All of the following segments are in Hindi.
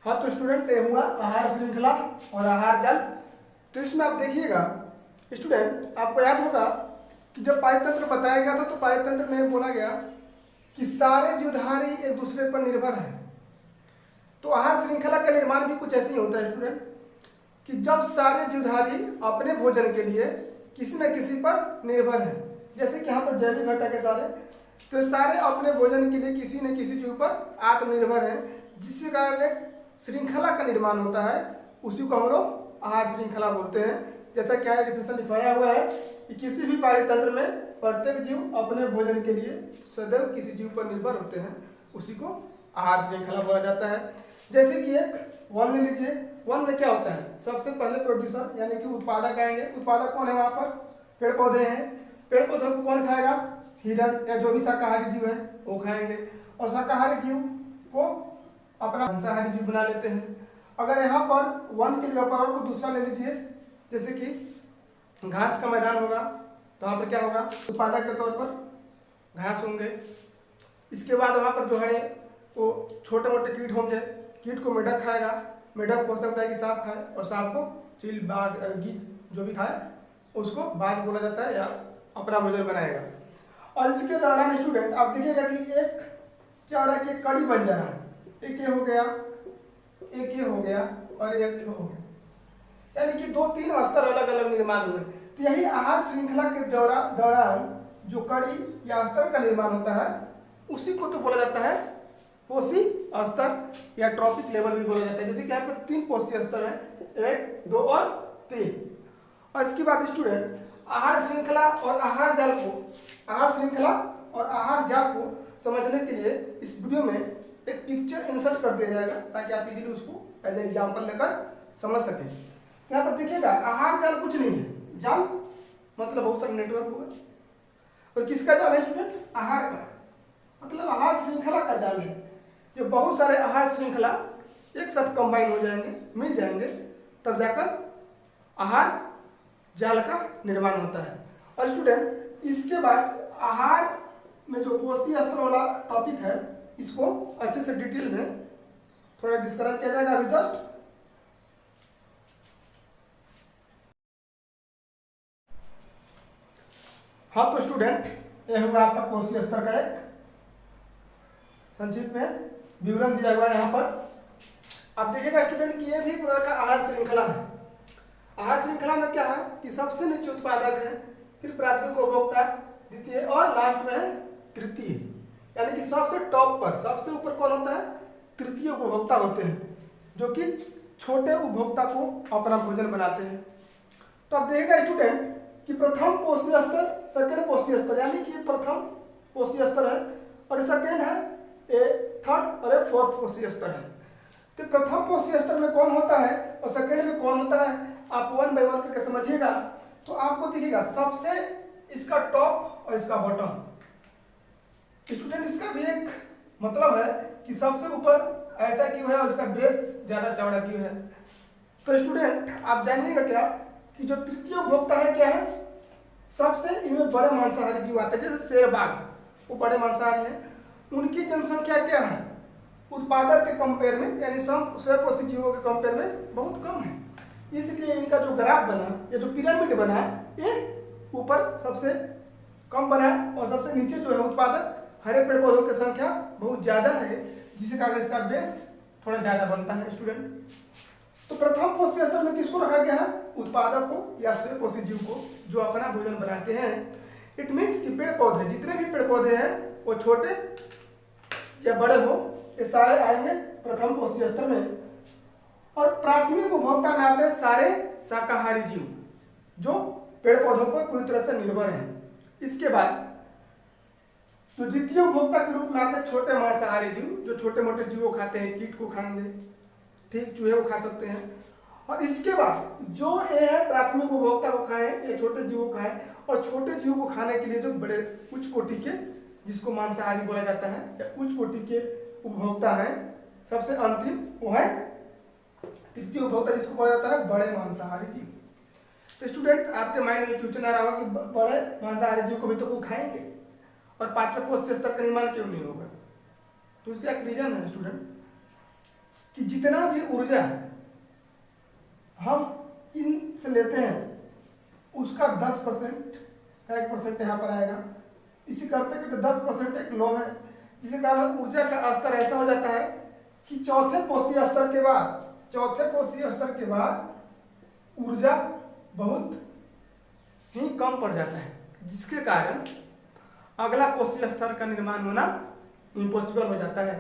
हाँ तो स्टूडेंट ये हुआ आहार श्रृंखला और आहार जाल। तो इसमें आप देखिएगा स्टूडेंट, आपको याद होगा कि जब पारितंत्र बताया गया था तो पारितंत्र में बोला गया कि सारे जीवधारी एक दूसरे पर निर्भर हैं। तो आहार श्रृंखला का निर्माण भी कुछ ऐसे ही होता है स्टूडेंट कि जब सारे जीवधारी अपने भोजन के लिए किसी न किसी पर निर्भर हैं, जैसे कि यहाँ पर जैविक घटक है सारे, तो सारे अपने भोजन के लिए किसी न किसी जीव पर आत्मनिर्भर हैं, जिसके कारण एक श्रृंखला का निर्माण होता है। उसी को हम लोग आहार श्रृंखला बोलते हैं। जैसा क्या डिफिनेशन लिखवाया हुआ है कि किसी भी पारितंत्र में प्रत्येक जीव अपने भोजन के लिए सदैव किसी जीव पर निर्भर होते हैं, उसी को आहार श्रृंखला बोला जाता है। जैसे कि एक वन ले लीजिए, वन में क्या होता है, सबसे पहले प्रोड्यूसर यानी कि उत्पादक आएंगे। उत्पादक कौन है? वहाँ पर पेड़ पौधे हैं। पेड़ पौधों को कौन खाएगा? हिरन या जो भी शाकाहारी जीव है वो खाएंगे, और शाकाहारी जीव को अपना मांसाहारी जीव बना लेते हैं। अगर यहाँ पर वन के जगह पर को दूसरा ले लीजिए, जैसे कि घास का मैदान होगा, तो वहाँ पर क्या होगा? उत्पादक के तौर पर घास होंगे। इसके बाद वहाँ पर जो है वो छोटे मोटे कीट होंगे। कीट को मेढक खाएगा, मेढक हो सकता है कि सांप खाए, और सांप को चील, बाघ, गीज जो भी खाए उसको बाज बोला जाता है या अपना भोजन बनाएगा। और इसके दौरान स्टूडेंट आप देखिएगा कि एक क्या हो रहा है कि कड़ी बन जा रहा है। एक ये हो गया, एक ये हो गया और एक ये हो गया, यानी कि 2-3 स्तर अलग अलग निर्माण हुए। तो यही आहार श्रृंखला के दौरान जो कड़ी या स्तर का निर्माण होता है उसी को तो बोला जाता है पोषी स्तर या ट्रॉपिक लेवल भी बोला जाता है। जैसे कि यहाँ पर 3 पोषी स्तर है, 1, 2 और 3। और इसके बाद स्टूडेंट आहार श्रृंखला और आहार जाल को, आहार श्रृंखला और आहार जाल को समझने के लिए इस वीडियो में एक पिक्चर इंसर्ट कर दिया जाएगा ताकि आप इजीली उसको एज एग्जाम्पल लेकर समझ सकें। यहाँ पर देखिएगा आहार जाल कुछ नहीं है, जाल मतलब बहुत सारा नेटवर्क होगा। और किसका जाल है स्टूडेंट? आहार का, मतलब आहार श्रृंखला का जाल है। जो बहुत सारे आहार श्रृंखला एक साथ कंबाइन हो जाएंगे, मिल जाएंगे, तब जाकर आहार जाल का निर्माण होता है। और स्टूडेंट इसके बाद आहार में जो पोषी स्तर वाला टॉपिक है इसको अच्छे से डिटेल में थोड़ा डिस्क्राइब किया जाएगा अभी जस्ट। हाँ तो स्टूडेंट यह हुआ आपका पोषी स्तर का एक संक्षिप्त में विवरण दिया हुआ है। यहाँ पर आप देखिएगा स्टूडेंट कि ये भी प्रकार का आहार श्रृंखला है। आहार श्रृंखला में क्या है कि सबसे नीचे उत्पादक है, फिर प्राथमिक उपभोक्ता, द्वितीय और लास्ट में है तृतीय, यानी कि सबसे टॉप पर, सबसे ऊपर कौन होता है? तृतीय उपभोक्ता होते हैं, जो कि छोटे उपभोक्ता को अपना भोजन बनाते हैं। तो अब देखिएगा स्टूडेंट कि प्रथम पोषी स्तर, सेकेंड पोषी स्तर, यानी कि प्रथम पोषी स्तर है और सेकेंड है थर्ड और फोर्थ पोषी स्तर है। तो प्रथम पोषी स्तर में कौन होता है और सेकेंड में कौन होता है, आप 1 बाय 1 करके समझिएगा। तो आपको दिखेगा सबसे इसका टॉप और इसका बॉटम। स्टूडेंट इसका भी एक मतलब है कि सबसे ऊपर ऐसा क्यों है और इसका बेस ज्यादा चौड़ा क्यों है। तो स्टूडेंट आप जानिएगा क्या कि जो तृतीय उपभोक्ता है क्या है, सबसे इनमें बड़े मांसाहारी जीव आते हैं, जैसे शेर, बाघ, वो बड़े मांसाहारी हैं। उनकी जनसंख्या क्या है उत्पादक के कंपेयर में, यानी स्वयंपोषी जीवों के कंपेयर में बहुत कम है। इसलिए इनका जो ग्राफ बना, ये जो पिरामिड बना, ये ऊपर सबसे कम बना और सबसे नीचे जो है उत्पादक हरे पेड़ पौधों की संख्या बहुत ज्यादा है, जिसके कारण इसका बेस थोड़ा ज्यादा बनता है स्टूडेंट। तो प्रथम पोषी स्तर में किसको रखा गया है? उत्पादक को या स्वयंपोषी जीव को, जो अपना भोजन बनाते हैं। इट मीन्स कि पेड़ पौधे, जितने भी पेड़ पौधे हैं वो छोटे या बड़े हो, ये सारे आएंगे प्रथम पोषी स्तर में। और प्राथमिक उपभोक्ता में आते हैं सारे शाकाहारी जीव जो पेड़ पौधों पर पूरी तरह से निर्भर हैं। इसके बाद तो द्वितीय उपभोक्ता के रूप में आते हैं छोटे मांसाहारी जीव, जो छोटे मोटे जीवों को खाते हैं, कीट को खाएंगे, ठीक, चूहे को खा सकते हैं। और इसके बाद जो ये है प्राथमिक उपभोक्ता को खाएं, ये छोटे जीवों को खाएं, और छोटे जीवों को खाने के लिए जो बड़े उच्च कोटि के, जिसको मांसाहारी बोला जाता है या उच्च कोटि के उपभोक्ता है, सबसे अंतिम वो है तृतीय उपभोक्ता, जिसको बोला जाता है बड़े मांसाहारी जीव। तो स्टूडेंट आपके माइंड में क्वेश्चन आ रहा होगा कि बड़े मांसाहारी जीव को भी तो वो खाएंगे और पांचवें पोषी स्तर का निर्माण क्यों नहीं होगा। तो उसका एक रीजन है स्टूडेंट कि कि जितना भी ऊर्जा हम इनसे लेते हैं उसका 10% का 1% यहाँ पर आएगा। इसी करते करते 10% एक लॉ है, जिसके कारण ऊर्जा का स्तर ऐसा हो जाता है कि चौथे कोशीय स्तर के बाद ऊर्जा बहुत ही कम पड़ जाता है, जिसके कारण अगला कोशीय स्तर का निर्माण होना इम्पॉसिबल हो जाता है।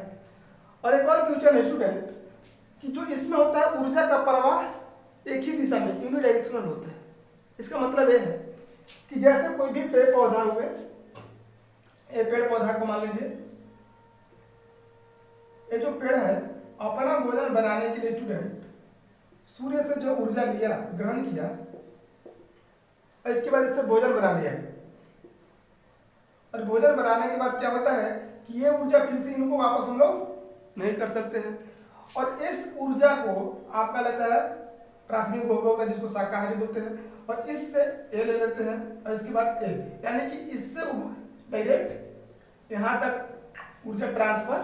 और एक और क्वेश्चन है स्टूडेंट कि जो इसमें होता है ऊर्जा का प्रवाह एक ही दिशा में यूनिडायरेक्शनल होता है। इसका मतलब यह है कि जैसे कोई भी पेड़ पौधा हुए, ये पेड़ पौधा को मान लीजिए, ये जो पेड़ है अपना भोजन बनाने के लिए स्टूडेंट सूर्य से जो ऊर्जा लिया, ग्रहण किया, और इसके बाद इससे भोजन बना लिया। और भोजन बनाने के बाद क्या होता है कि ये ऊर्जा फिर से इनको वापस हम लोग नहीं कर सकते हैं, और इस ऊर्जा को आपका लगता है प्राथमिक उपभोग जिसको शाकाहारी बोलते हैं, और इससे ए ले लेते हैं, और इसके बाद ए, यानी कि इससे डायरेक्ट यहाँ तक ऊर्जा ट्रांसफर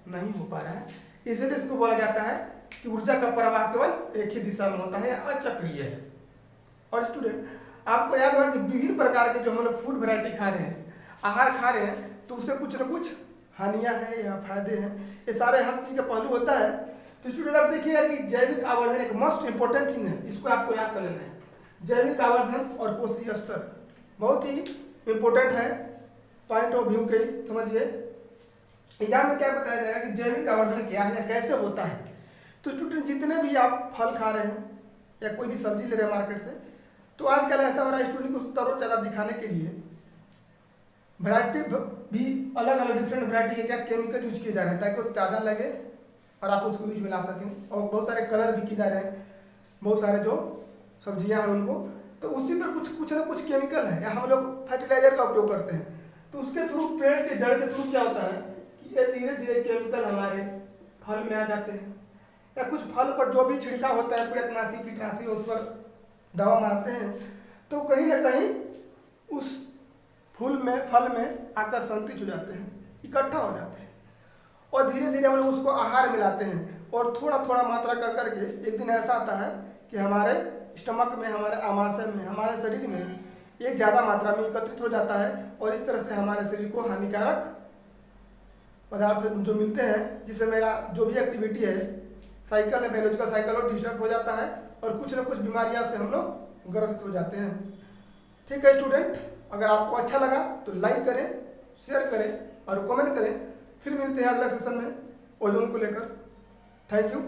नहीं हो पा रहा है। इसलिए इसको बोला जाता है कि ऊर्जा का प्रवाह केवल एक ही दिशा में होता है, अचक्रीय है। और स्टूडेंट आपको याद होगा कि विभिन्न प्रकार के जो हम लोग फूड वैरायटी खा रहे हैं, आहार खा रहे हैं, तो उससे कुछ न कुछ हानियां हैं या फायदे हैं, ये सारे हर चीज का पहलू होता है। तो स्टूडेंट आप देखिएगा कि जैविक आवर्धन एक मोस्ट इंपॉर्टेंट थिंग है, इसको आपको याद कर लेना है। जैविक आवर्धन और कोशीय स्तर बहुत ही इंपॉर्टेंट है पॉइंट ऑफ व्यू के लिए, समझिए। एग्जाम में क्या बताया जाएगा कि जैविक आवर्धन क्या है या कैसे होता है। तो स्टूडेंट जितने भी आप फल खा रहे हैं या कोई भी सब्जी ले रहे हैं मार्केट से, तो आजकल ऐसा हो रहा है स्टूडेंट को तरोताजा दिखाने के लिए वैरायटी भी अलग अलग डिफरेंट वैरायटी के क्या केमिकल यूज किए जा रहे हैं, ताकि वो ज़्यादा लगे और आप उसको यूज में ला सकें। और बहुत सारे कलर भी किए जा रहे हैं, बहुत सारे जो सब्जियां हैं उनको, तो उसी पर कुछ ना कुछ केमिकल है, या हम लोग फर्टिलाइजर का उपयोग करते हैं। तो उसके थ्रू, पेड़ के जड़ के थ्रू क्या होता है कि ये धीरे धीरे केमिकल हमारे फल में आ जाते हैं, या कुछ फल पर जो भी छिड़काव होता है कीटनाशी कीटनाशी उस पर दवा मारते हैं, तो कहीं ना कहीं उस फल में आकर संतुष्ट हो जाते हैं, इकट्ठा हो जाते हैं, और धीरे धीरे हम लोग उसको आहार मिलाते हैं, और थोड़ा थोड़ा मात्रा कर करके एक दिन ऐसा आता है कि हमारे स्टमक में, हमारे आमाशय में, हमारे शरीर में एक ज़्यादा मात्रा में एकत्रित हो जाता है, और इस तरह से हमारे शरीर को हानिकारक पदार्थ जो मिलते हैं, जिससे मेरा जो भी एक्टिविटी है, साइकिल है, बायोलॉजिकल साइकिल, और डिस्टर्ब हो जाता है, और कुछ न कुछ बीमारियां से हम लोग ग्रस्त हो जाते हैं। ठीक है स्टूडेंट, अगर आपको अच्छा लगा तो लाइक करें, शेयर करें और कमेंट करें। फिर मिलते हैं अगले सेशन में ओजोन को लेकर। Thank you.